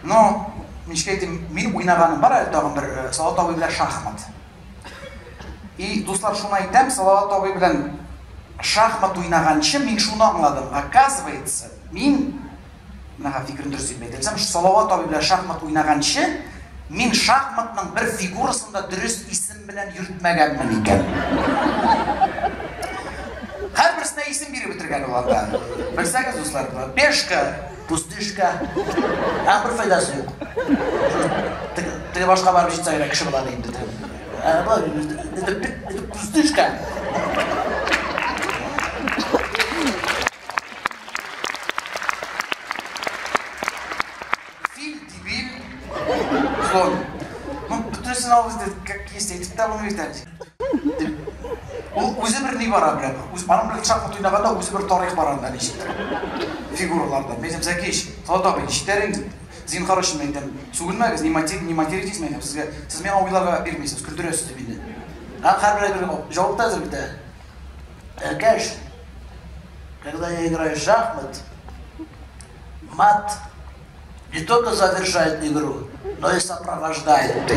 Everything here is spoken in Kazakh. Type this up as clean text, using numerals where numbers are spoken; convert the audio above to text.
Но мен ойнағаным бар әлі тағын бір Салауат абай білән шахмат. И достар, шуны айтам, Салауат абай білән шахмат ойнағаншы мен шуны аңладым. Оказывается, мен мынаға фикірін дұрыс етмейді. Салауат абай білән шахмат ойнағаншы мен шахматның бір фигурасында дұрыс исім білән йөртмәгәнмен икән. Һәрберсенә исем биреп бетергән уларда. Белсәгез, дуслар, пешка, пустышка, бір файдасы юк. Теге башка барып җитсә генә кеше була инде. Пустышка. Фил, дебил, слон. Ну, бөтенсен алып, как есть, әйтеп тә булмый бит. Үзе бер ни бара белән. Аның белән шахмат уйнаганда үзе бер тарих бар анда ничектер. Фигураларда. Мен Зәкиш, Салават абай, ишетерин, зинһар өчен әйтәм. Сүгенмәгез, не материтесь мен сезгә. Сез миңа уйларга бирмисез, күрдерәсез дип инде. Һәрбер җавап та әзер бит. Зәкиш, когда я играю в шахмат, мат не только завершает игру, но и сопровождает.